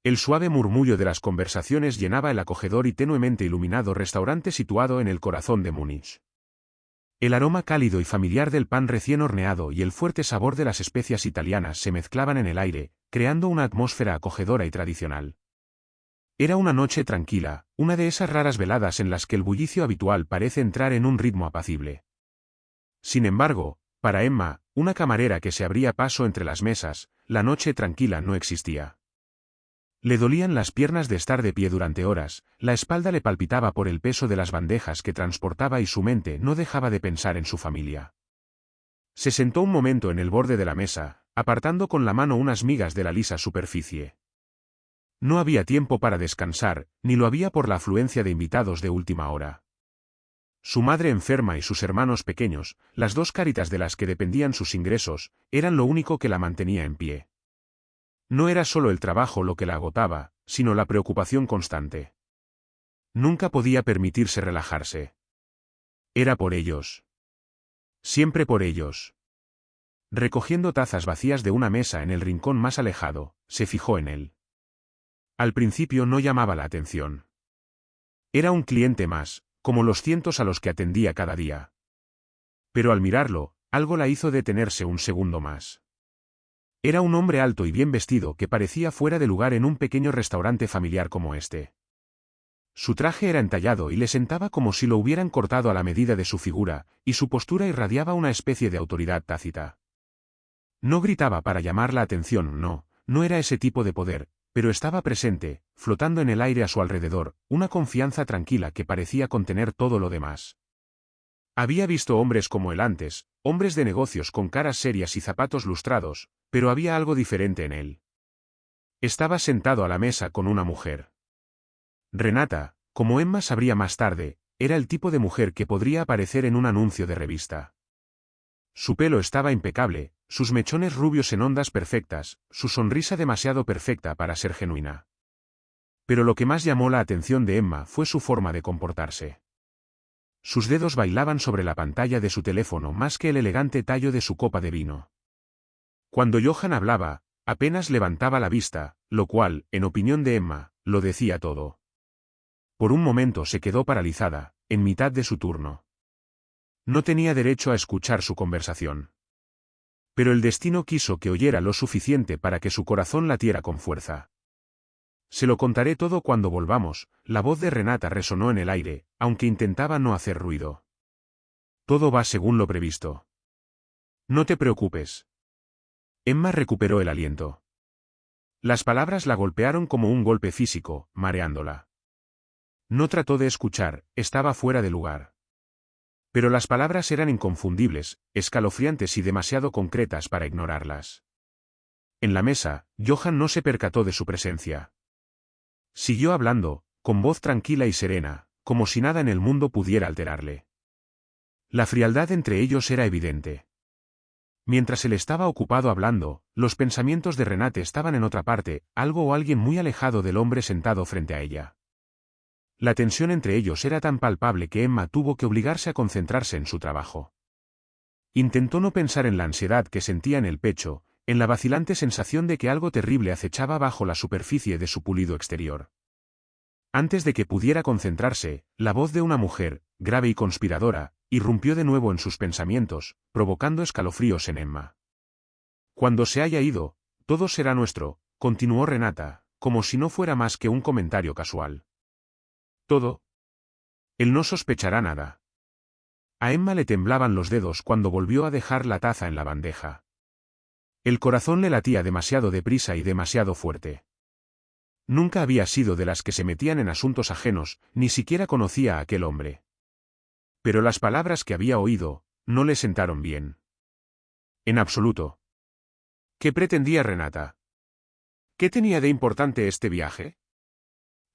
El suave murmullo de las conversaciones llenaba el acogedor y tenuemente iluminado restaurante situado en el corazón de Múnich. El aroma cálido y familiar del pan recién horneado y el fuerte sabor de las especias italianas se mezclaban en el aire, creando una atmósfera acogedora y tradicional. Era una noche tranquila, una de esas raras veladas en las que el bullicio habitual parece entrar en un ritmo apacible. Sin embargo, para Emma, una camarera que se abría paso entre las mesas, la noche tranquila no existía. Le dolían las piernas de estar de pie durante horas, la espalda le palpitaba por el peso de las bandejas que transportaba y su mente no dejaba de pensar en su familia. Se sentó un momento en el borde de la mesa, apartando con la mano unas migas de la lisa superficie. No había tiempo para descansar, ni lo había por la afluencia de invitados de última hora. Su madre enferma y sus hermanos pequeños, las dos caritas de las que dependían sus ingresos, eran lo único que la mantenía en pie. No era solo el trabajo lo que la agotaba, sino la preocupación constante. Nunca podía permitirse relajarse. Era por ellos. Siempre por ellos. Recogiendo tazas vacías de una mesa en el rincón más alejado, se fijó en él. Al principio no llamaba la atención. Era un cliente más, como los cientos a los que atendía cada día. Pero al mirarlo, algo la hizo detenerse un segundo más. Era un hombre alto y bien vestido que parecía fuera de lugar en un pequeño restaurante familiar como este. Su traje era entallado y le sentaba como si lo hubieran cortado a la medida de su figura, y su postura irradiaba una especie de autoridad tácita. No gritaba para llamar la atención, no era ese tipo de poder, pero estaba presente, flotando en el aire a su alrededor, una confianza tranquila que parecía contener todo lo demás. Había visto hombres como él antes, hombres de negocios con caras serias y zapatos lustrados, pero había algo diferente en él. Estaba sentado a la mesa con una mujer. Renata, como Emma sabría más tarde, era el tipo de mujer que podría aparecer en un anuncio de revista. Su pelo estaba impecable, sus mechones rubios en ondas perfectas, su sonrisa demasiado perfecta para ser genuina. Pero lo que más llamó la atención de Emma fue su forma de comportarse. Sus dedos bailaban sobre la pantalla de su teléfono más que el elegante tallo de su copa de vino. Cuando Johann hablaba, apenas levantaba la vista, lo cual, en opinión de Emma, lo decía todo. Por un momento se quedó paralizada, en mitad de su turno. No tenía derecho a escuchar su conversación. Pero el destino quiso que oyera lo suficiente para que su corazón latiera con fuerza. Se lo contaré todo cuando volvamos, la voz de Renata resonó en el aire, aunque intentaba no hacer ruido. Todo va según lo previsto. No te preocupes. Emma recuperó el aliento. Las palabras la golpearon como un golpe físico, mareándola. No trató de escuchar, estaba fuera de lugar. Pero las palabras eran inconfundibles, escalofriantes y demasiado concretas para ignorarlas. En la mesa, Johann no se percató de su presencia. Siguió hablando, con voz tranquila y serena, como si nada en el mundo pudiera alterarle. La frialdad entre ellos era evidente. Mientras él estaba ocupado hablando, los pensamientos de Renate estaban en otra parte, algo o alguien muy alejado del hombre sentado frente a ella. La tensión entre ellos era tan palpable que Emma tuvo que obligarse a concentrarse en su trabajo. Intentó no pensar en la ansiedad que sentía en el pecho, en la vacilante sensación de que algo terrible acechaba bajo la superficie de su pulido exterior. Antes de que pudiera concentrarse, la voz de una mujer, grave y conspiradora, irrumpió de nuevo en sus pensamientos, provocando escalofríos en Emma. Cuando se haya ido, todo será nuestro, continuó Renata, como si no fuera más que un comentario casual. ¿Todo? Él no sospechará nada. A Emma le temblaban los dedos cuando volvió a dejar la taza en la bandeja. El corazón le latía demasiado deprisa y demasiado fuerte. Nunca había sido de las que se metían en asuntos ajenos, ni siquiera conocía a aquel hombre. Pero las palabras que había oído, no le sentaron bien. En absoluto. ¿Qué pretendía Renata? ¿Qué tenía de importante este viaje?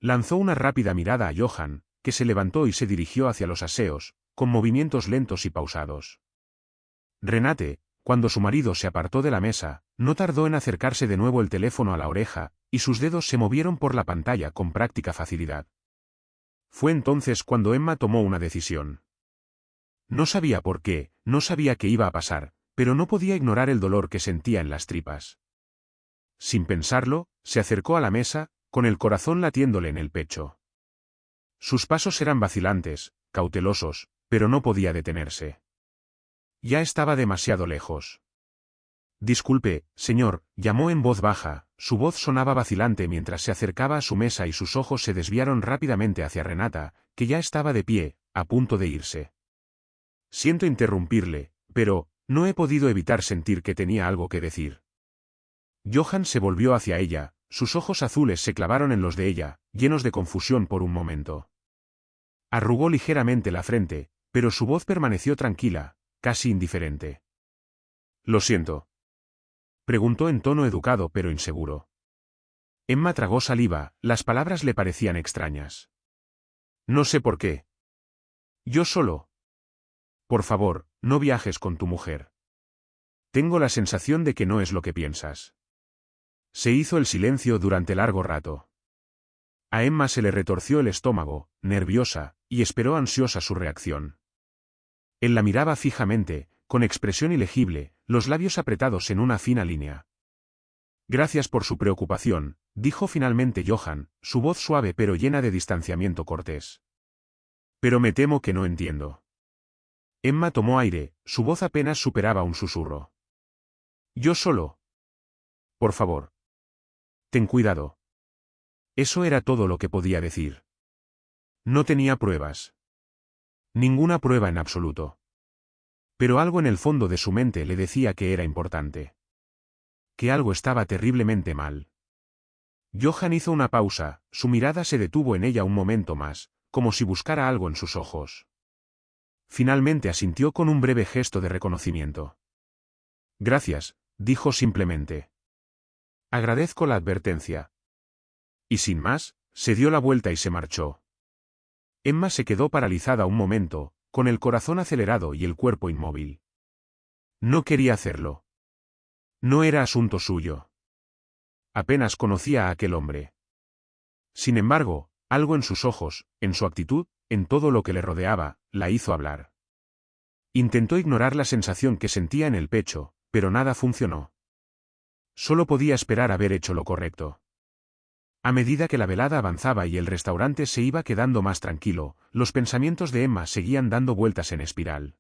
Lanzó una rápida mirada a Johann, que se levantó y se dirigió hacia los aseos, con movimientos lentos y pausados. Renate, cuando su marido se apartó de la mesa, no tardó en acercarse de nuevo el teléfono a la oreja, y sus dedos se movieron por la pantalla con práctica facilidad. Fue entonces cuando Emma tomó una decisión. No sabía por qué, no sabía qué iba a pasar, pero no podía ignorar el dolor que sentía en las tripas. Sin pensarlo, se acercó a la mesa, con el corazón latiéndole en el pecho. Sus pasos eran vacilantes, cautelosos, pero no podía detenerse. Ya estaba demasiado lejos. Disculpe, señor, llamó en voz baja, su voz sonaba vacilante mientras se acercaba a su mesa y sus ojos se desviaron rápidamente hacia Renata, que ya estaba de pie, a punto de irse. Siento interrumpirle, pero, no he podido evitar sentir que tenía algo que decir. Johann se volvió hacia ella, sus ojos azules se clavaron en los de ella, llenos de confusión por un momento. Arrugó ligeramente la frente, pero su voz permaneció tranquila, casi indiferente. «Lo siento», preguntó en tono educado pero inseguro. Emma tragó saliva, las palabras le parecían extrañas. «No sé por qué. Yo solo. Por favor, no viajes con tu mujer. Tengo la sensación de que no es lo que piensas». Se hizo el silencio durante largo rato. A Emma se le retorció el estómago, nerviosa, y esperó ansiosa su reacción. Él la miraba fijamente, con expresión ilegible, los labios apretados en una fina línea. «Gracias por su preocupación», dijo finalmente Johann, su voz suave pero llena de distanciamiento cortés. «Pero me temo que no entiendo». Emma tomó aire, su voz apenas superaba un susurro. «Yo solo. Por favor. Ten cuidado». Eso era todo lo que podía decir. No tenía pruebas. Ninguna prueba en absoluto. Pero algo en el fondo de su mente le decía que era importante. Que algo estaba terriblemente mal. Johann hizo una pausa, su mirada se detuvo en ella un momento más, como si buscara algo en sus ojos. Finalmente asintió con un breve gesto de reconocimiento. «Gracias», dijo simplemente. «Agradezco la advertencia». Y sin más, se dio la vuelta y se marchó. Emma se quedó paralizada un momento, con el corazón acelerado y el cuerpo inmóvil. No quería hacerlo. No era asunto suyo. Apenas conocía a aquel hombre. Sin embargo, algo en sus ojos, en su actitud, en todo lo que le rodeaba, la hizo hablar. Intentó ignorar la sensación que sentía en el pecho, pero nada funcionó. Solo podía esperar haber hecho lo correcto. A medida que la velada avanzaba y el restaurante se iba quedando más tranquilo, los pensamientos de Emma seguían dando vueltas en espiral.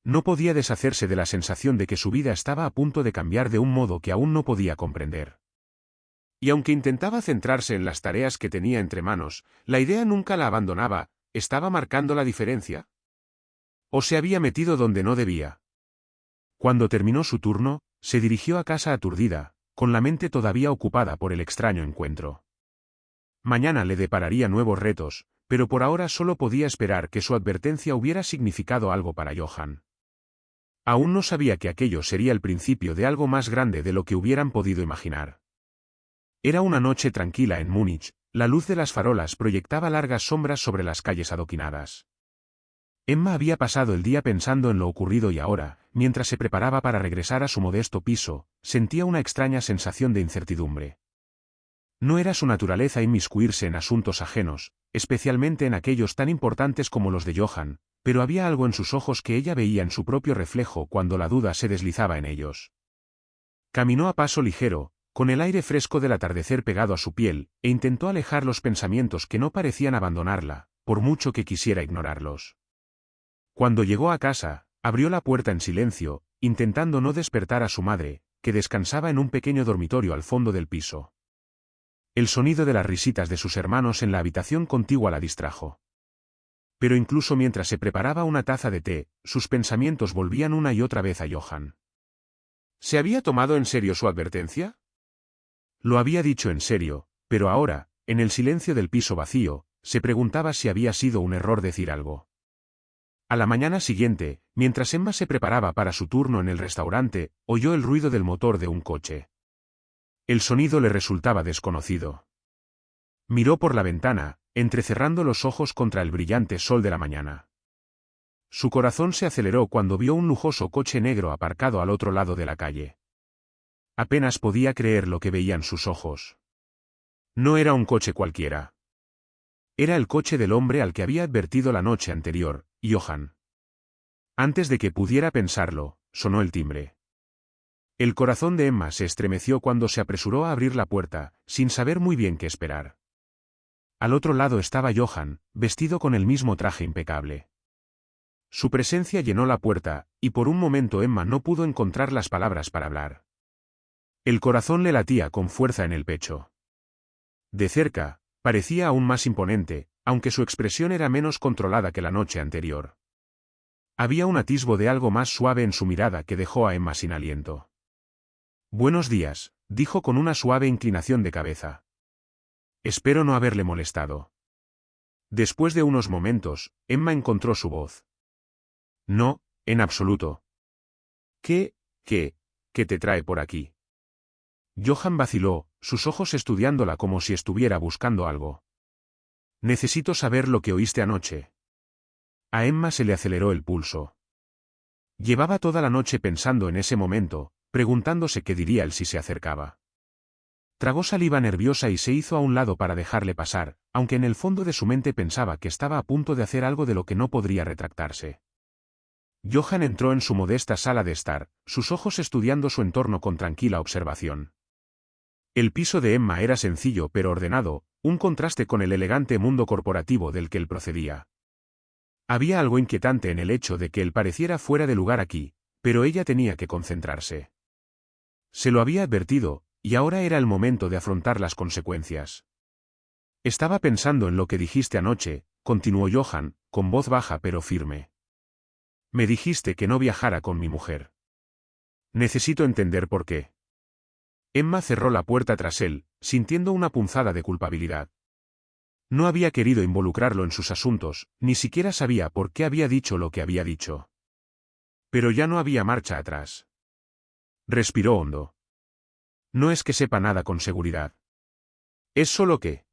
No podía deshacerse de la sensación de que su vida estaba a punto de cambiar de un modo que aún no podía comprender. Y aunque intentaba centrarse en las tareas que tenía entre manos, la idea nunca la abandonaba. ¿Estaba marcando la diferencia? ¿O se había metido donde no debía? Cuando terminó su turno, se dirigió a casa aturdida, con la mente todavía ocupada por el extraño encuentro. Mañana le depararía nuevos retos, pero por ahora solo podía esperar que su advertencia hubiera significado algo para Johann. Aún no sabía que aquello sería el principio de algo más grande de lo que hubieran podido imaginar. Era una noche tranquila en Múnich, la luz de las farolas proyectaba largas sombras sobre las calles adoquinadas. Emma había pasado el día pensando en lo ocurrido y ahora, mientras se preparaba para regresar a su modesto piso, sentía una extraña sensación de incertidumbre. No era su naturaleza inmiscuirse en asuntos ajenos, especialmente en aquellos tan importantes como los de Johann, pero había algo en sus ojos que ella veía en su propio reflejo cuando la duda se deslizaba en ellos. Caminó a paso ligero, con el aire fresco del atardecer pegado a su piel, e intentó alejar los pensamientos que no parecían abandonarla, por mucho que quisiera ignorarlos. Cuando llegó a casa, abrió la puerta en silencio, intentando no despertar a su madre, que descansaba en un pequeño dormitorio al fondo del piso. El sonido de las risitas de sus hermanos en la habitación contigua la distrajo. Pero incluso mientras se preparaba una taza de té, sus pensamientos volvían una y otra vez a Johann. ¿Se había tomado en serio su advertencia? Lo había dicho en serio, pero ahora, en el silencio del piso vacío, se preguntaba si había sido un error decir algo. A la mañana siguiente, mientras Emma se preparaba para su turno en el restaurante, oyó el ruido del motor de un coche. El sonido le resultaba desconocido. Miró por la ventana, entrecerrando los ojos contra el brillante sol de la mañana. Su corazón se aceleró cuando vio un lujoso coche negro aparcado al otro lado de la calle. Apenas podía creer lo que veían sus ojos. No era un coche cualquiera. Era el coche del hombre al que había advertido la noche anterior, Johann. Antes de que pudiera pensarlo, sonó el timbre. El corazón de Emma se estremeció cuando se apresuró a abrir la puerta, sin saber muy bien qué esperar. Al otro lado estaba Johan, vestido con el mismo traje impecable. Su presencia llenó la puerta, y por un momento Emma no pudo encontrar las palabras para hablar. El corazón le latía con fuerza en el pecho. De cerca, parecía aún más imponente, aunque su expresión era menos controlada que la noche anterior. Había un atisbo de algo más suave en su mirada que dejó a Emma sin aliento. «Buenos días», dijo con una suave inclinación de cabeza. «Espero no haberle molestado». Después de unos momentos, Emma encontró su voz. «No, en absoluto». ¿Qué te trae por aquí?» Johan vaciló, sus ojos estudiándola como si estuviera buscando algo. «Necesito saber lo que oíste anoche». A Emma se le aceleró el pulso. Llevaba toda la noche pensando en ese momento, preguntándose qué diría él si se acercaba. Tragó saliva nerviosa y se hizo a un lado para dejarle pasar, aunque en el fondo de su mente pensaba que estaba a punto de hacer algo de lo que no podría retractarse. Johan entró en su modesta sala de estar, sus ojos estudiando su entorno con tranquila observación. El piso de Emma era sencillo pero ordenado, un contraste con el elegante mundo corporativo del que él procedía. Había algo inquietante en el hecho de que él pareciera fuera de lugar aquí, pero ella tenía que concentrarse. Se lo había advertido, y ahora era el momento de afrontar las consecuencias. «Estaba pensando en lo que dijiste anoche», continuó Johan, con voz baja pero firme. «Me dijiste que no viajara con mi mujer. Necesito entender por qué». Emma cerró la puerta tras él, sintiendo una punzada de culpabilidad. No había querido involucrarlo en sus asuntos, ni siquiera sabía por qué había dicho lo que había dicho. Pero ya no había marcha atrás. Respiró hondo. No es que sepa nada con seguridad. Es solo que...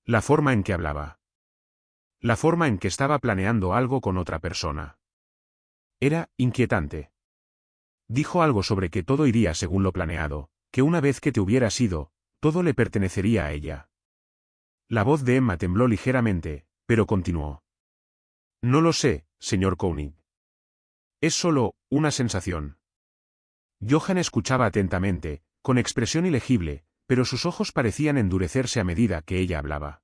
La forma en que hablaba. La forma en que estaba planeando algo con otra persona. Era inquietante. Dijo algo sobre que todo iría según lo planeado, que una vez que te hubieras ido, todo le pertenecería a ella. La voz de Emma tembló ligeramente, pero continuó. No lo sé, señor Koenig. Es solo una sensación. Johan escuchaba atentamente, con expresión ilegible, pero sus ojos parecían endurecerse a medida que ella hablaba.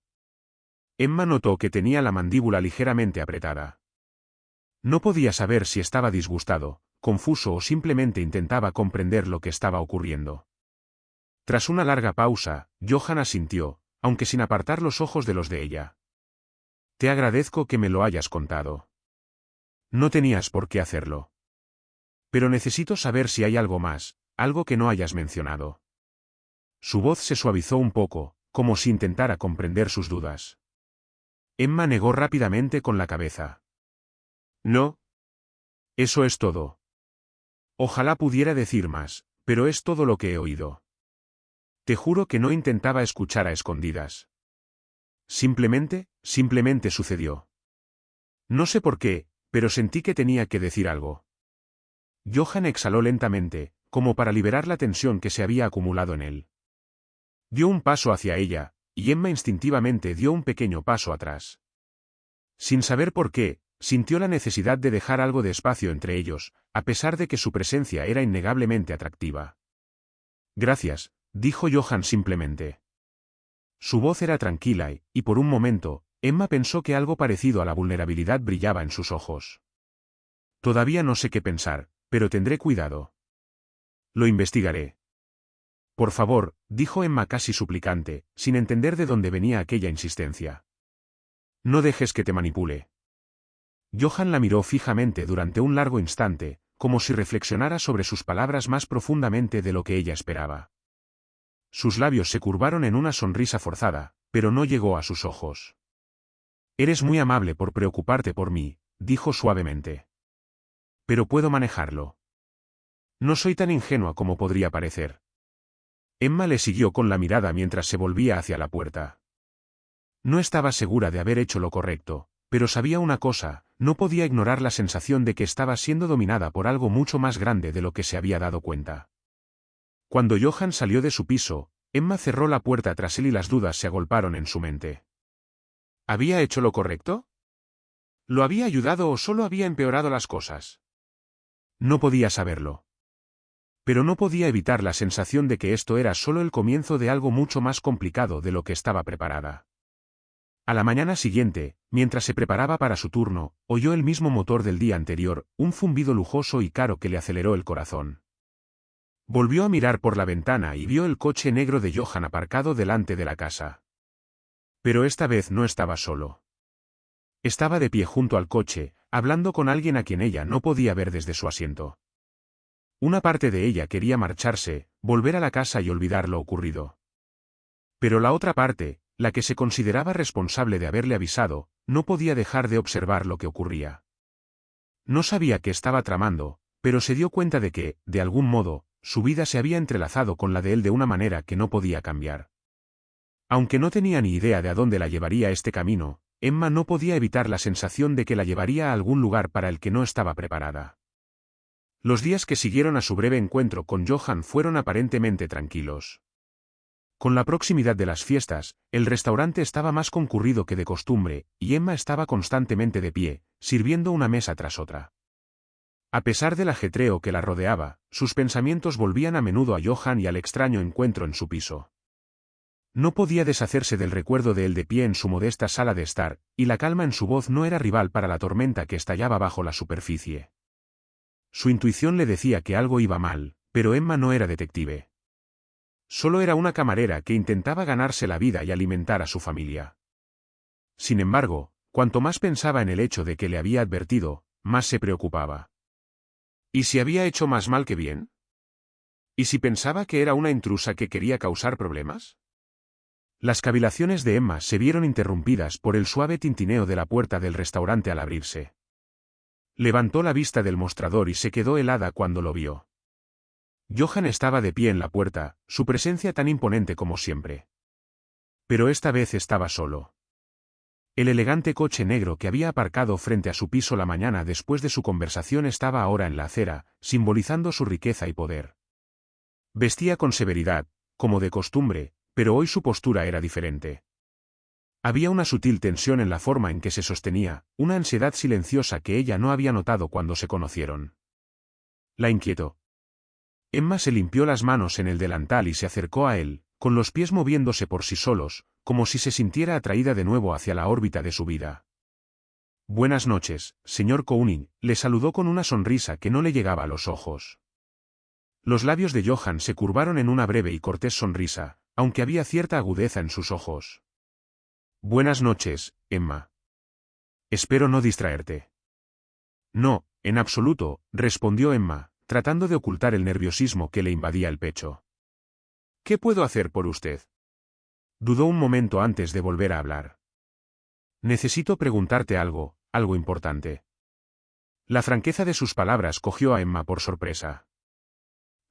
Emma notó que tenía la mandíbula ligeramente apretada. No podía saber si estaba disgustado, confuso o simplemente intentaba comprender lo que estaba ocurriendo. Tras una larga pausa, Johan asintió, aunque sin apartar los ojos de los de ella. Te agradezco que me lo hayas contado. No tenías por qué hacerlo. Pero necesito saber si hay algo más, algo que no hayas mencionado. Su voz se suavizó un poco, como si intentara comprender sus dudas. Emma negó rápidamente con la cabeza. No. Eso es todo. Ojalá pudiera decir más, pero es todo lo que he oído. Te juro que no intentaba escuchar a escondidas. Simplemente sucedió. No sé por qué, pero sentí que tenía que decir algo. Johan exhaló lentamente, como para liberar la tensión que se había acumulado en él. Dio un paso hacia ella, y Emma instintivamente dio un pequeño paso atrás. Sin saber por qué, sintió la necesidad de dejar algo de espacio entre ellos, a pesar de que su presencia era innegablemente atractiva. Gracias, dijo Johan simplemente. Su voz era tranquila y por un momento, Emma pensó que algo parecido a la vulnerabilidad brillaba en sus ojos. Todavía no sé qué pensar, pero tendré cuidado. Lo investigaré. Por favor, dijo Emma casi suplicante, sin entender de dónde venía aquella insistencia. No dejes que te manipule. Johan la miró fijamente durante un largo instante, como si reflexionara sobre sus palabras más profundamente de lo que ella esperaba. Sus labios se curvaron en una sonrisa forzada, pero no llegó a sus ojos. Eres muy amable por preocuparte por mí, dijo suavemente. Pero puedo manejarlo. No soy tan ingenua como podría parecer. Emma le siguió con la mirada mientras se volvía hacia la puerta. No estaba segura de haber hecho lo correcto, pero sabía una cosa, no podía ignorar la sensación de que estaba siendo dominada por algo mucho más grande de lo que se había dado cuenta. Cuando Johan salió de su piso, Emma cerró la puerta tras él y las dudas se agolparon en su mente. ¿Había hecho lo correcto? ¿Lo había ayudado o solo había empeorado las cosas? No podía saberlo. Pero no podía evitar la sensación de que esto era solo el comienzo de algo mucho más complicado de lo que estaba preparada. A la mañana siguiente, mientras se preparaba para su turno, oyó el mismo motor del día anterior, un zumbido lujoso y caro que le aceleró el corazón. Volvió a mirar por la ventana y vio el coche negro de Johan aparcado delante de la casa. Pero esta vez no estaba solo. Estaba de pie junto al coche, hablando con alguien a quien ella no podía ver desde su asiento. Una parte de ella quería marcharse, volver a la casa y olvidar lo ocurrido. Pero la otra parte, la que se consideraba responsable de haberle avisado, no podía dejar de observar lo que ocurría. No sabía qué estaba tramando, pero se dio cuenta de que, de algún modo, su vida se había entrelazado con la de él de una manera que no podía cambiar. Aunque no tenía ni idea de a dónde la llevaría este camino, Emma no podía evitar la sensación de que la llevaría a algún lugar para el que no estaba preparada. Los días que siguieron a su breve encuentro con Johan fueron aparentemente tranquilos. Con la proximidad de las fiestas, el restaurante estaba más concurrido que de costumbre, y Emma estaba constantemente de pie, sirviendo una mesa tras otra. A pesar del ajetreo que la rodeaba, sus pensamientos volvían a menudo a Johan y al extraño encuentro en su piso. No podía deshacerse del recuerdo de él de pie en su modesta sala de estar, y la calma en su voz no era rival para la tormenta que estallaba bajo la superficie. Su intuición le decía que algo iba mal, pero Emma no era detective. Solo era una camarera que intentaba ganarse la vida y alimentar a su familia. Sin embargo, cuanto más pensaba en el hecho de que le había advertido, más se preocupaba. ¿Y si había hecho más mal que bien? ¿Y si pensaba que era una intrusa que quería causar problemas? Las cavilaciones de Emma se vieron interrumpidas por el suave tintineo de la puerta del restaurante al abrirse. Levantó la vista del mostrador y se quedó helada cuando lo vio. Johan estaba de pie en la puerta, su presencia tan imponente como siempre. Pero esta vez estaba solo. El elegante coche negro que había aparcado frente a su piso la mañana después de su conversación estaba ahora en la acera, simbolizando su riqueza y poder. Vestía con severidad, como de costumbre, pero hoy su postura era diferente. Había una sutil tensión en la forma en que se sostenía, una ansiedad silenciosa que ella no había notado cuando se conocieron. La inquietó. Emma se limpió las manos en el delantal y se acercó a él, con los pies moviéndose por sí solos, como si se sintiera atraída de nuevo hacia la órbita de su vida. Buenas noches, señor Koenig, le saludó con una sonrisa que no le llegaba a los ojos. Los labios de Johan se curvaron en una breve y cortés sonrisa, aunque había cierta agudeza en sus ojos. Buenas noches, Emma. Espero no distraerte. No, en absoluto, respondió Emma, tratando de ocultar el nerviosismo que le invadía el pecho. ¿Qué puedo hacer por usted? Dudó un momento antes de volver a hablar. Necesito preguntarte algo, algo importante. La franqueza de sus palabras cogió a Emma por sorpresa.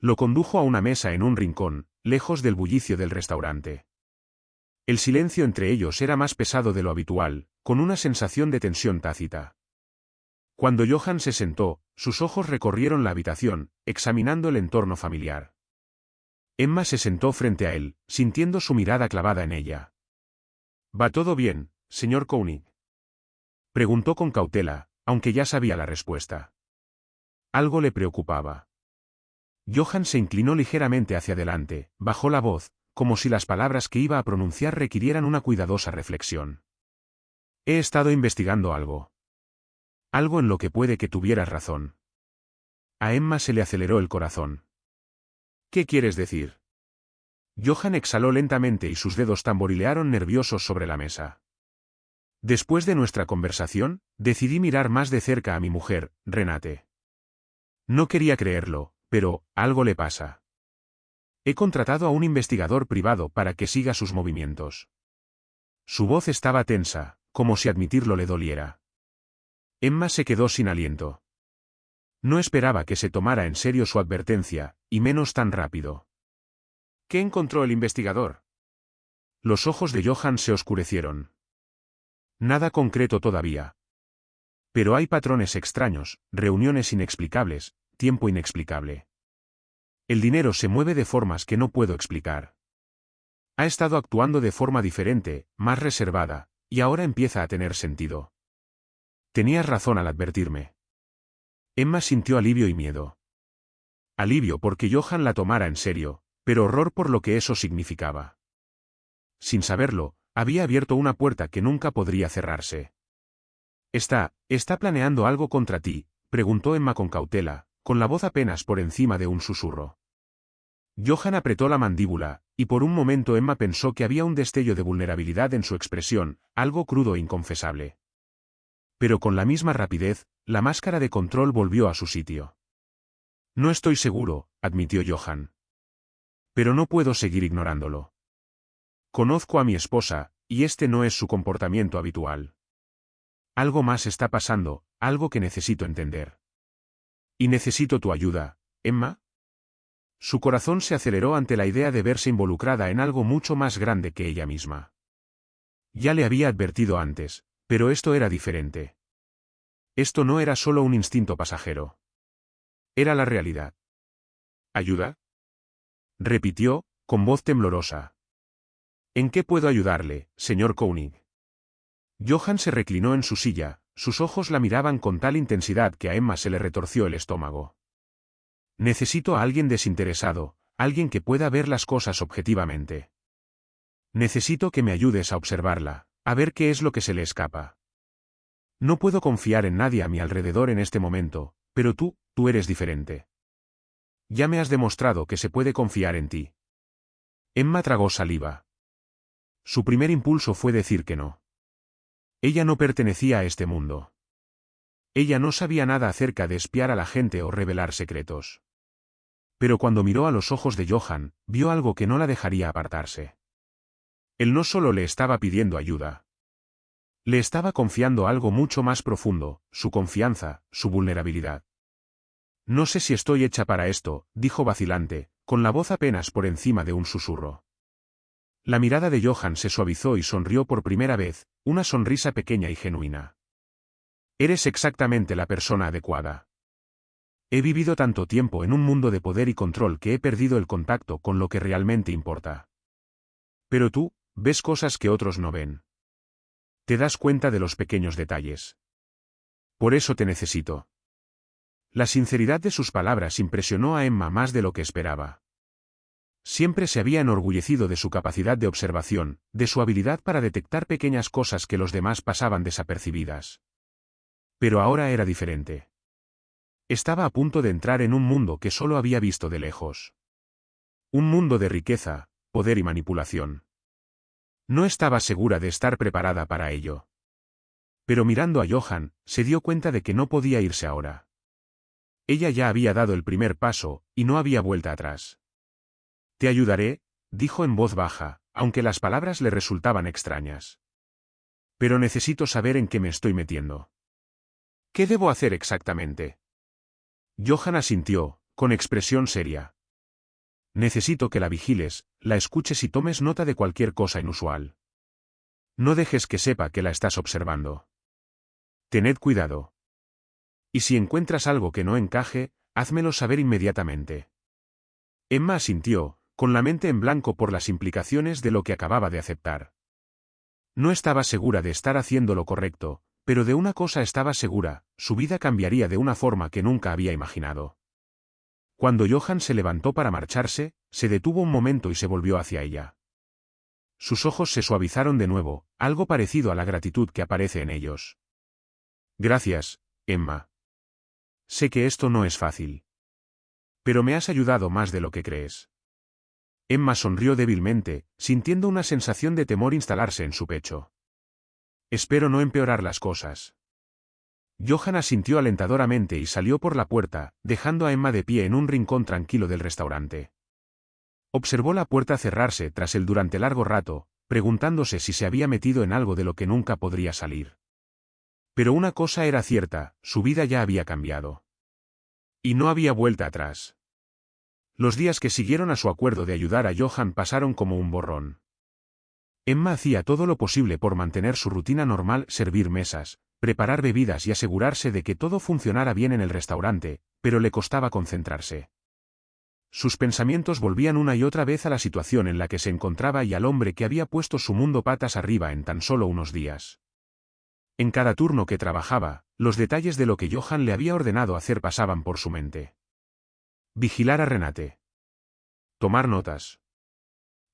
Lo condujo a una mesa en un rincón, lejos del bullicio del restaurante. El silencio entre ellos era más pesado de lo habitual, con una sensación de tensión tácita. Cuando Johan se sentó, sus ojos recorrieron la habitación, examinando el entorno familiar. Emma se sentó frente a él, sintiendo su mirada clavada en ella. ¿Va todo bien, señor Koenig? Preguntó con cautela, aunque ya sabía la respuesta. Algo le preocupaba. Johan se inclinó ligeramente hacia adelante, bajó la voz, como si las palabras que iba a pronunciar requirieran una cuidadosa reflexión. He estado investigando algo. Algo en lo que puede que tuvieras razón. A Emma se le aceleró el corazón. ¿Qué quieres decir? Johan exhaló lentamente y sus dedos tamborilearon nerviosos sobre la mesa. Después de nuestra conversación, decidí mirar más de cerca a mi mujer, Renate. No quería creerlo, pero, algo le pasa. He contratado a un investigador privado para que siga sus movimientos. Su voz estaba tensa, como si admitirlo le doliera. Emma se quedó sin aliento. No esperaba que se tomara en serio su advertencia, y menos tan rápido. ¿Qué encontró el investigador? Los ojos de Johan se oscurecieron. Nada concreto todavía. Pero hay patrones extraños, reuniones inexplicables, tiempo inexplicable. El dinero se mueve de formas que no puedo explicar. Ha estado actuando de forma diferente, más reservada, y ahora empieza a tener sentido. Tenías razón al advertirme. Emma sintió alivio y miedo. Alivio porque Johan la tomara en serio, pero horror por lo que eso significaba. Sin saberlo, había abierto una puerta que nunca podría cerrarse. ¿Está planeando algo contra ti?, preguntó Emma con cautela, con la voz apenas por encima de un susurro. Johan apretó la mandíbula, y por un momento Emma pensó que había un destello de vulnerabilidad en su expresión, algo crudo e inconfesable. Pero con la misma rapidez, la máscara de control volvió a su sitio. No estoy seguro, admitió Johan. Pero no puedo seguir ignorándolo. Conozco a mi esposa, y este no es su comportamiento habitual. Algo más está pasando, algo que necesito entender. Y necesito tu ayuda, Emma. Su corazón se aceleró ante la idea de verse involucrada en algo mucho más grande que ella misma. Ya le había advertido antes, pero esto era diferente. Esto no era solo un instinto pasajero. Era la realidad. ¿Ayuda?, repitió, con voz temblorosa. ¿En qué puedo ayudarle, señor Koenig? Johan se reclinó en su silla, sus ojos la miraban con tal intensidad que a Emma se le retorció el estómago. Necesito a alguien desinteresado, alguien que pueda ver las cosas objetivamente. Necesito que me ayudes a observarla, a ver qué es lo que se le escapa. No puedo confiar en nadie a mi alrededor en este momento, pero tú eres diferente. Ya me has demostrado que se puede confiar en ti. Emma tragó saliva. Su primer impulso fue decir que no. Ella no pertenecía a este mundo. Ella no sabía nada acerca de espiar a la gente o revelar secretos. Pero cuando miró a los ojos de Johan, vio algo que no la dejaría apartarse. Él no solo le estaba pidiendo ayuda. Le estaba confiando algo mucho más profundo, su confianza, su vulnerabilidad. No sé si estoy hecha para esto, dijo vacilante, con la voz apenas por encima de un susurro. La mirada de Johan se suavizó y sonrió por primera vez, una sonrisa pequeña y genuina. Eres exactamente la persona adecuada. He vivido tanto tiempo en un mundo de poder y control que he perdido el contacto con lo que realmente importa. Pero tú, ves cosas que otros no ven. Te das cuenta de los pequeños detalles. Por eso te necesito. La sinceridad de sus palabras impresionó a Emma más de lo que esperaba. Siempre se había enorgullecido de su capacidad de observación, de su habilidad para detectar pequeñas cosas que los demás pasaban desapercibidas. Pero ahora era diferente. Estaba a punto de entrar en un mundo que solo había visto de lejos. Un mundo de riqueza, poder y manipulación. No estaba segura de estar preparada para ello. Pero mirando a Johan, se dio cuenta de que no podía irse ahora. Ella ya había dado el primer paso, y no había vuelta atrás. Te ayudaré, dijo en voz baja, aunque las palabras le resultaban extrañas. Pero necesito saber en qué me estoy metiendo. ¿Qué debo hacer exactamente? Johan asintió, con expresión seria. Necesito que la vigiles, la escuches y tomes nota de cualquier cosa inusual. No dejes que sepa que la estás observando. Tened cuidado. Y si encuentras algo que no encaje, házmelo saber inmediatamente. Emma asintió, con la mente en blanco por las implicaciones de lo que acababa de aceptar. No estaba segura de estar haciendo lo correcto, pero de una cosa estaba segura, su vida cambiaría de una forma que nunca había imaginado. Cuando Johan se levantó para marcharse, se detuvo un momento y se volvió hacia ella. Sus ojos se suavizaron de nuevo, algo parecido a la gratitud que aparece en ellos. Gracias, Emma. Sé que esto no es fácil. Pero me has ayudado más de lo que crees. Emma sonrió débilmente, sintiendo una sensación de temor instalarse en su pecho. Espero no empeorar las cosas. Johan asintió alentadoramente y salió por la puerta, dejando a Emma de pie en un rincón tranquilo del restaurante. Observó la puerta cerrarse tras él durante largo rato, preguntándose si se había metido en algo de lo que nunca podría salir. Pero una cosa era cierta, su vida ya había cambiado. Y no había vuelta atrás. Los días que siguieron a su acuerdo de ayudar a Johan pasaron como un borrón. Emma hacía todo lo posible por mantener su rutina normal, servir mesas, preparar bebidas y asegurarse de que todo funcionara bien en el restaurante, pero le costaba concentrarse. Sus pensamientos volvían una y otra vez a la situación en la que se encontraba y al hombre que había puesto su mundo patas arriba en tan solo unos días. En cada turno que trabajaba, los detalles de lo que Johan le había ordenado hacer pasaban por su mente. Vigilar a Renate. Tomar notas.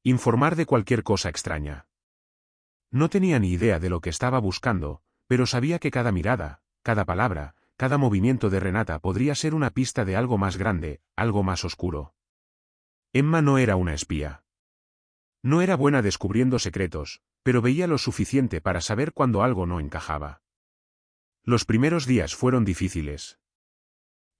Informar de cualquier cosa extraña. No tenía ni idea de lo que estaba buscando, pero sabía que cada mirada, cada palabra, cada movimiento de Renata podría ser una pista de algo más grande, algo más oscuro. Emma no era una espía. No era buena descubriendo secretos, pero veía lo suficiente para saber cuando algo no encajaba. Los primeros días fueron difíciles.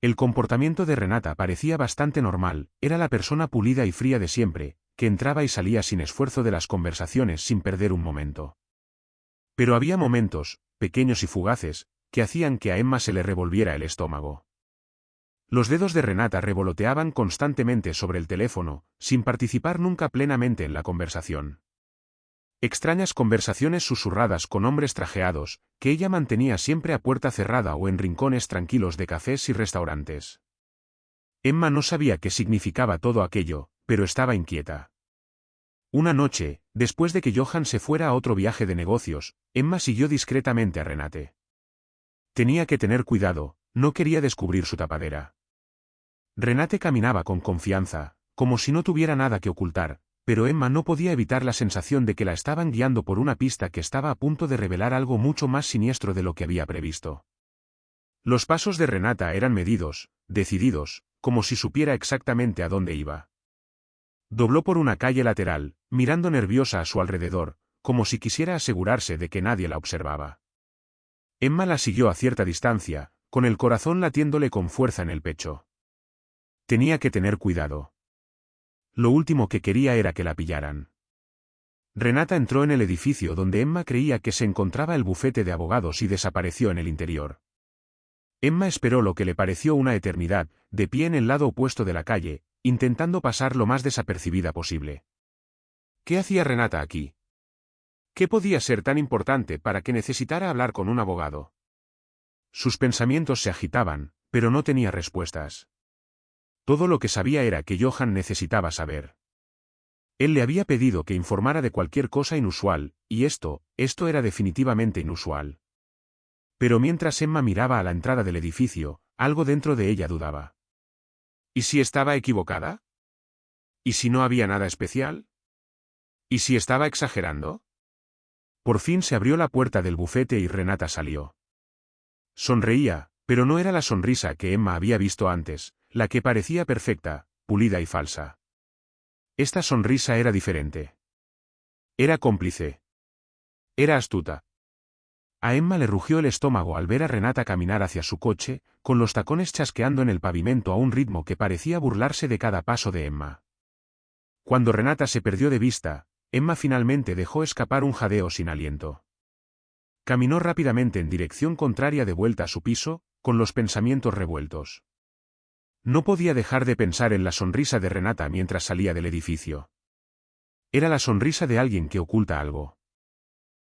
El comportamiento de Renata parecía bastante normal, era la persona pulida y fría de siempre, que entraba y salía sin esfuerzo de las conversaciones sin perder un momento. Pero había momentos, pequeños y fugaces, que hacían que a Emma se le revolviera el estómago. Los dedos de Renata revoloteaban constantemente sobre el teléfono, sin participar nunca plenamente en la conversación. Extrañas conversaciones susurradas con hombres trajeados, que ella mantenía siempre a puerta cerrada o en rincones tranquilos de cafés y restaurantes. Emma no sabía qué significaba todo aquello, pero estaba inquieta. Una noche, después de que Johan se fuera a otro viaje de negocios, Emma siguió discretamente a Renate. Tenía que tener cuidado, no quería descubrir su tapadera. Renate caminaba con confianza, como si no tuviera nada que ocultar, pero Emma no podía evitar la sensación de que la estaban guiando por una pista que estaba a punto de revelar algo mucho más siniestro de lo que había previsto. Los pasos de Renata eran medidos, decididos, como si supiera exactamente a dónde iba. Dobló por una calle lateral, mirando nerviosa a su alrededor, como si quisiera asegurarse de que nadie la observaba. Emma la siguió a cierta distancia, con el corazón latiéndole con fuerza en el pecho. Tenía que tener cuidado. Lo último que quería era que la pillaran. Renata entró en el edificio donde Emma creía que se encontraba el bufete de abogados y desapareció en el interior. Emma esperó lo que le pareció una eternidad, de pie en el lado opuesto de la calle, intentando pasar lo más desapercibida posible. ¿Qué hacía Renata aquí? ¿Qué podía ser tan importante para que necesitara hablar con un abogado? Sus pensamientos se agitaban, pero no tenía respuestas. Todo lo que sabía era que Johan necesitaba saber. Él le había pedido que informara de cualquier cosa inusual, y esto era definitivamente inusual. Pero mientras Emma miraba a la entrada del edificio, algo dentro de ella dudaba. ¿Y si estaba equivocada? ¿Y si no había nada especial? ¿Y si estaba exagerando? Por fin se abrió la puerta del bufete y Renata salió. Sonreía, pero no era la sonrisa que Emma había visto antes, la que parecía perfecta, pulida y falsa. Esta sonrisa era diferente. Era cómplice. Era astuta. A Emma le rugió el estómago al ver a Renata caminar hacia su coche, con los tacones chasqueando en el pavimento a un ritmo que parecía burlarse de cada paso de Emma. Cuando Renata se perdió de vista, Emma finalmente dejó escapar un jadeo sin aliento. Caminó rápidamente en dirección contraria de vuelta a su piso, con los pensamientos revueltos. No podía dejar de pensar en la sonrisa de Renata mientras salía del edificio. Era la sonrisa de alguien que oculta algo.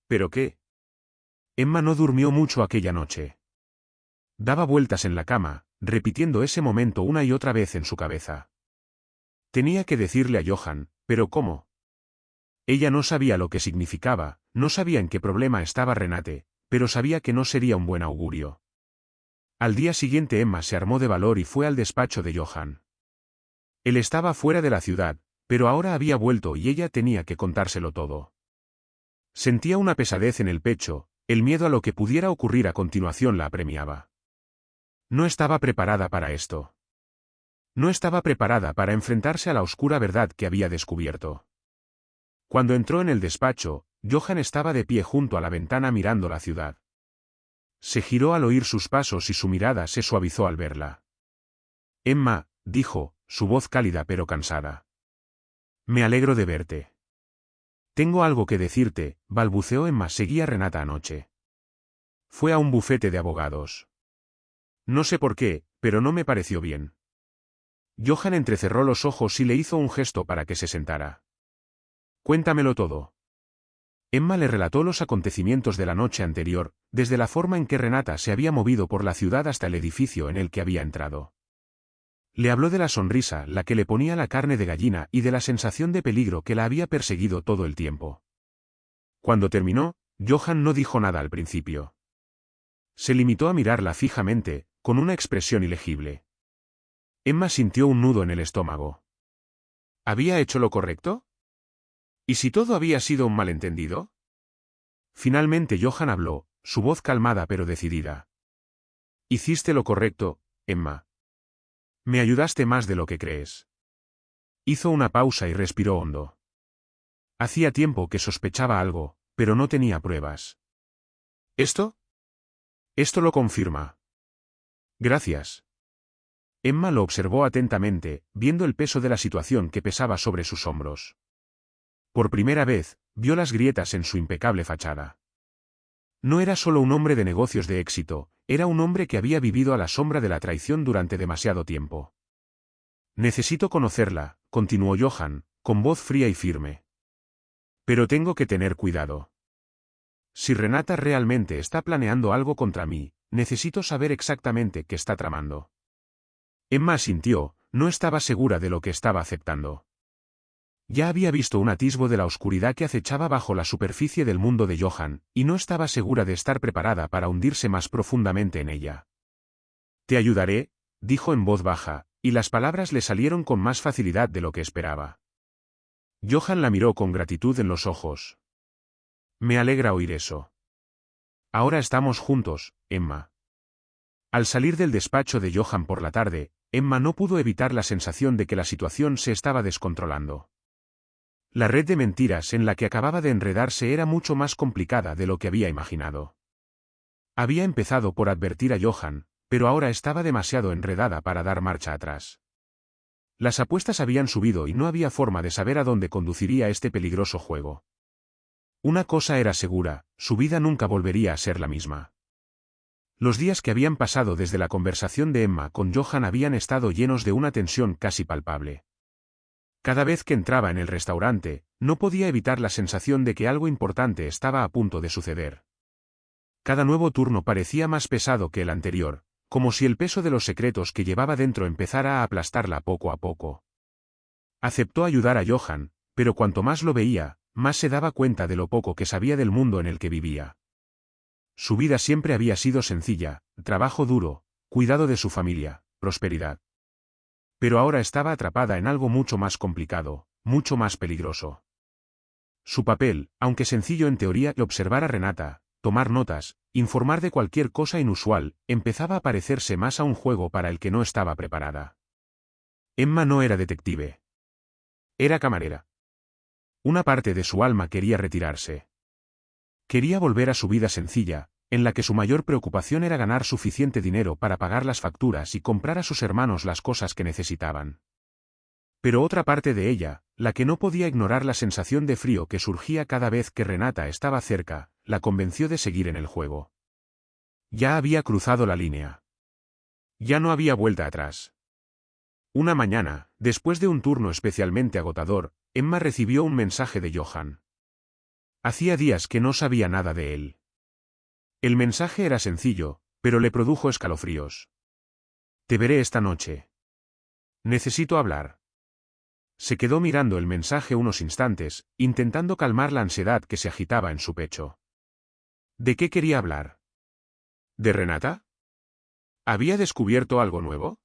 ¿Pero qué? Emma no durmió mucho aquella noche. Daba vueltas en la cama, repitiendo ese momento una y otra vez en su cabeza. Tenía que decirle a Johan, pero ¿cómo? Ella no sabía lo que significaba, no sabía en qué problema estaba Renate, pero sabía que no sería un buen augurio. Al día siguiente Emma se armó de valor y fue al despacho de Johan. Él estaba fuera de la ciudad, pero ahora había vuelto y ella tenía que contárselo todo. Sentía una pesadez en el pecho, el miedo a lo que pudiera ocurrir a continuación la apremiaba. No estaba preparada para esto. No estaba preparada para enfrentarse a la oscura verdad que había descubierto. Cuando entró en el despacho, Johan estaba de pie junto a la ventana mirando la ciudad. Se giró al oír sus pasos y su mirada se suavizó al verla. Emma, dijo, su voz cálida pero cansada. Me alegro de verte. Tengo algo que decirte, balbuceó Emma. Seguía Renata anoche. Fue a un bufete de abogados. No sé por qué, pero no me pareció bien. Johan entrecerró los ojos y le hizo un gesto para que se sentara. Cuéntamelo todo. Emma le relató los acontecimientos de la noche anterior, desde la forma en que Renata se había movido por la ciudad hasta el edificio en el que había entrado. Le habló de la sonrisa, la que le ponía la carne de gallina, y de la sensación de peligro que la había perseguido todo el tiempo. Cuando terminó, Johan no dijo nada al principio. Se limitó a mirarla fijamente, con una expresión ilegible. Emma sintió un nudo en el estómago. ¿Había hecho lo correcto? ¿Y si todo había sido un malentendido? Finalmente Johan habló, su voz calmada pero decidida. Hiciste lo correcto, Emma. Me ayudaste más de lo que crees. Hizo una pausa y respiró hondo. Hacía tiempo que sospechaba algo, pero no tenía pruebas. ¿Esto? Esto lo confirma. Gracias. Emma lo observó atentamente, viendo el peso de la situación que pesaba sobre sus hombros. Por primera vez, vio las grietas en su impecable fachada. No era solo un hombre de negocios de éxito, era un hombre que había vivido a la sombra de la traición durante demasiado tiempo. Necesito conocerla, continuó Johan, con voz fría y firme. Pero tengo que tener cuidado. Si Renata realmente está planeando algo contra mí, necesito saber exactamente qué está tramando. Emma asintió, no estaba segura de lo que estaba aceptando. Ya había visto un atisbo de la oscuridad que acechaba bajo la superficie del mundo de Johan, y no estaba segura de estar preparada para hundirse más profundamente en ella. Te ayudaré, dijo en voz baja, y las palabras le salieron con más facilidad de lo que esperaba. Johan la miró con gratitud en los ojos. Me alegra oír eso. Ahora estamos juntos, Emma. Al salir del despacho de Johan por la tarde, Emma no pudo evitar la sensación de que la situación se estaba descontrolando. La red de mentiras en la que acababa de enredarse era mucho más complicada de lo que había imaginado. Había empezado por advertir a Johan, pero ahora estaba demasiado enredada para dar marcha atrás. Las apuestas habían subido y no había forma de saber a dónde conduciría este peligroso juego. Una cosa era segura, su vida nunca volvería a ser la misma. Los días que habían pasado desde la conversación de Emma con Johan habían estado llenos de una tensión casi palpable. Cada vez que entraba en el restaurante, no podía evitar la sensación de que algo importante estaba a punto de suceder. Cada nuevo turno parecía más pesado que el anterior, como si el peso de los secretos que llevaba dentro empezara a aplastarla poco a poco. Aceptó ayudar a Johan, pero cuanto más lo veía, más se daba cuenta de lo poco que sabía del mundo en el que vivía. Su vida siempre había sido sencilla, trabajo duro, cuidado de su familia, prosperidad. Pero ahora estaba atrapada en algo mucho más complicado, mucho más peligroso. Su papel, aunque sencillo en teoría, observar a Renata, tomar notas, informar de cualquier cosa inusual, empezaba a parecerse más a un juego para el que no estaba preparada. Emma no era detective. Era camarera. Una parte de su alma quería retirarse. Quería volver a su vida sencilla, en la que su mayor preocupación era ganar suficiente dinero para pagar las facturas y comprar a sus hermanos las cosas que necesitaban. Pero otra parte de ella, la que no podía ignorar la sensación de frío que surgía cada vez que Renata estaba cerca, la convenció de seguir en el juego. Ya había cruzado la línea. Ya no había vuelta atrás. Una mañana, después de un turno especialmente agotador, Emma recibió un mensaje de Johan. Hacía días que no sabía nada de él. El mensaje era sencillo, pero le produjo escalofríos. Te veré esta noche. Necesito hablar. Se quedó mirando el mensaje unos instantes, intentando calmar la ansiedad que se agitaba en su pecho. ¿De qué quería hablar? ¿De Renata? ¿Había descubierto algo nuevo?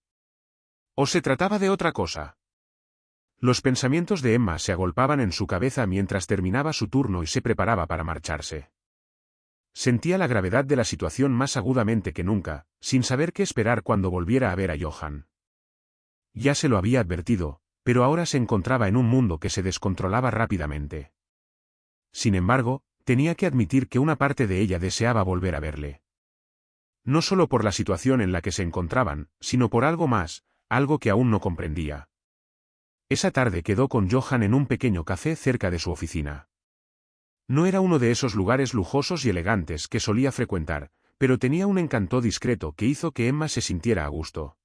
¿O se trataba de otra cosa? Los pensamientos de Emma se agolpaban en su cabeza mientras terminaba su turno y se preparaba para marcharse. Sentía la gravedad de la situación más agudamente que nunca, sin saber qué esperar cuando volviera a ver a Johan. Ya se lo había advertido, pero ahora se encontraba en un mundo que se descontrolaba rápidamente. Sin embargo, tenía que admitir que una parte de ella deseaba volver a verle. No solo por la situación en la que se encontraban, sino por algo más, algo que aún no comprendía. Esa tarde quedó con Johan en un pequeño café cerca de su oficina. No era uno de esos lugares lujosos y elegantes que solía frecuentar, pero tenía un encanto discreto que hizo que Emma se sintiera a gusto.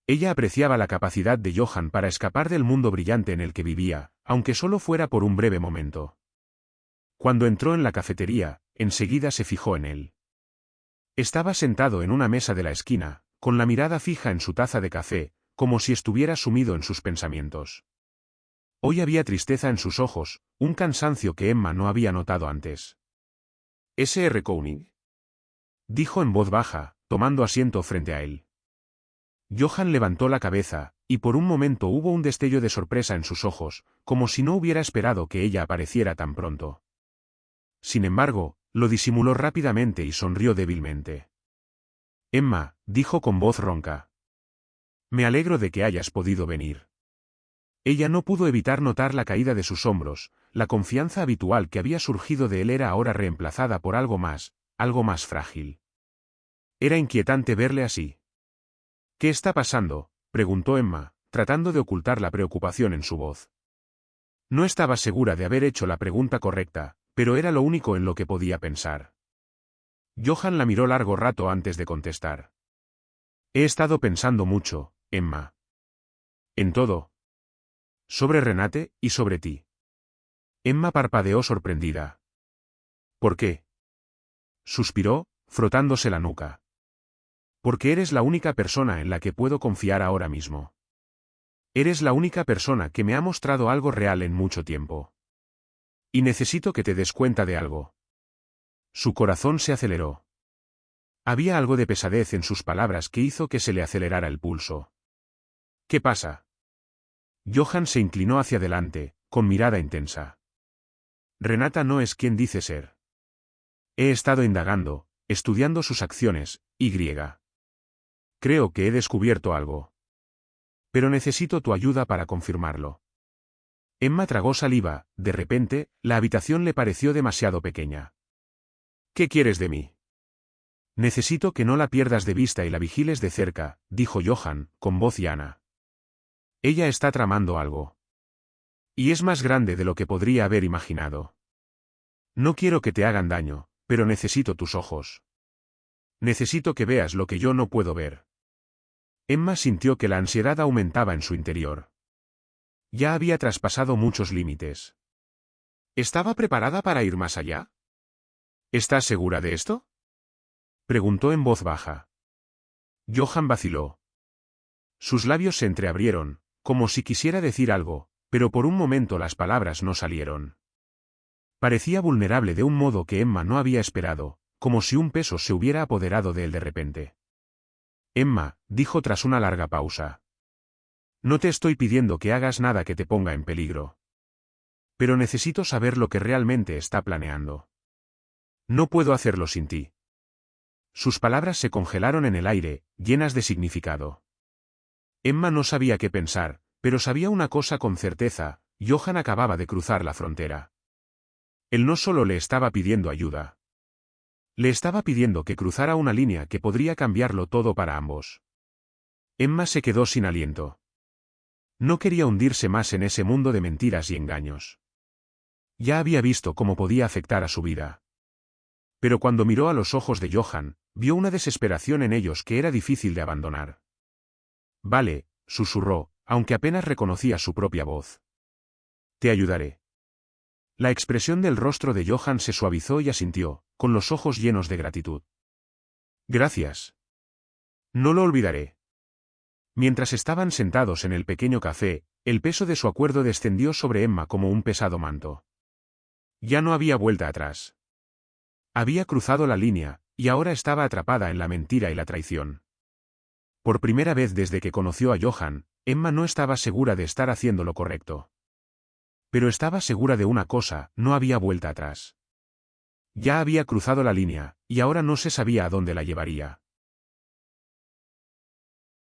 Ella apreciaba la capacidad de Johan para escapar del mundo brillante en el que vivía, aunque solo fuera por un breve momento. Cuando entró en la cafetería, enseguida se fijó en él. Estaba sentado en una mesa de la esquina, con la mirada fija en su taza de café, como si estuviera sumido en sus pensamientos. Hoy había tristeza en sus ojos, un cansancio que Emma no había notado antes. «¿S.R. Koenig?», dijo en voz baja, tomando asiento frente a él. Johan levantó la cabeza, y por un momento hubo un destello de sorpresa en sus ojos, como si no hubiera esperado que ella apareciera tan pronto. Sin embargo, lo disimuló rápidamente y sonrió débilmente. Emma, dijo con voz ronca. Me alegro de que hayas podido venir. Ella no pudo evitar notar la caída de sus hombros, la confianza habitual que había surgido de él era ahora reemplazada por algo más frágil. Era inquietante verle así. ¿Qué está pasando?, preguntó Emma, tratando de ocultar la preocupación en su voz. No estaba segura de haber hecho la pregunta correcta, pero era lo único en lo que podía pensar. Johan la miró largo rato antes de contestar. He estado pensando mucho, Emma. En todo. Sobre Renate, y sobre ti. Emma parpadeó sorprendida. ¿Por qué? Suspiró, frotándose la nuca. Porque eres la única persona en la que puedo confiar ahora mismo. Eres la única persona que me ha mostrado algo real en mucho tiempo. Y necesito que te des cuenta de algo. Su corazón se aceleró. Había algo de pesadez en sus palabras que hizo que se le acelerara el pulso. ¿Qué pasa? Johan se inclinó hacia adelante, con mirada intensa. Renata no es quien dice ser. He estado indagando, estudiando sus acciones, y creo que he descubierto algo. Pero necesito tu ayuda para confirmarlo. Emma tragó saliva, de repente, la habitación le pareció demasiado pequeña. ¿Qué quieres de mí? Necesito que no la pierdas de vista y la vigiles de cerca, dijo Johan, con voz llana. Ella está tramando algo. Y es más grande de lo que podría haber imaginado. No quiero que te hagan daño, pero necesito tus ojos. Necesito que veas lo que yo no puedo ver. Emma sintió que la ansiedad aumentaba en su interior. Ya había traspasado muchos límites. ¿Estaba preparada para ir más allá? ¿Estás segura de esto?, preguntó en voz baja. Johan vaciló. Sus labios se entreabrieron, como si quisiera decir algo, pero por un momento las palabras no salieron. Parecía vulnerable de un modo que Emma no había esperado, como si un peso se hubiera apoderado de él de repente. Emma, dijo tras una larga pausa. No te estoy pidiendo que hagas nada que te ponga en peligro. Pero necesito saber lo que realmente está planeando. No puedo hacerlo sin ti. Sus palabras se congelaron en el aire, llenas de significado. Emma no sabía qué pensar, pero sabía una cosa con certeza: Johan acababa de cruzar la frontera. Él no solo le estaba pidiendo ayuda. Le estaba pidiendo que cruzara una línea que podría cambiarlo todo para ambos. Emma se quedó sin aliento. No quería hundirse más en ese mundo de mentiras y engaños. Ya había visto cómo podía afectar a su vida. Pero cuando miró a los ojos de Johan, vio una desesperación en ellos que era difícil de abandonar. Vale, susurró, aunque apenas reconocía su propia voz. Te ayudaré. La expresión del rostro de Johan se suavizó y asintió, con los ojos llenos de gratitud. Gracias. No lo olvidaré. Mientras estaban sentados en el pequeño café, el peso de su acuerdo descendió sobre Emma como un pesado manto. Ya no había vuelta atrás. Había cruzado la línea, y ahora estaba atrapada en la mentira y la traición. Por primera vez desde que conoció a Johan, Emma no estaba segura de estar haciendo lo correcto. Pero estaba segura de una cosa: no había vuelta atrás. Ya había cruzado la línea, y ahora no se sabía a dónde la llevaría.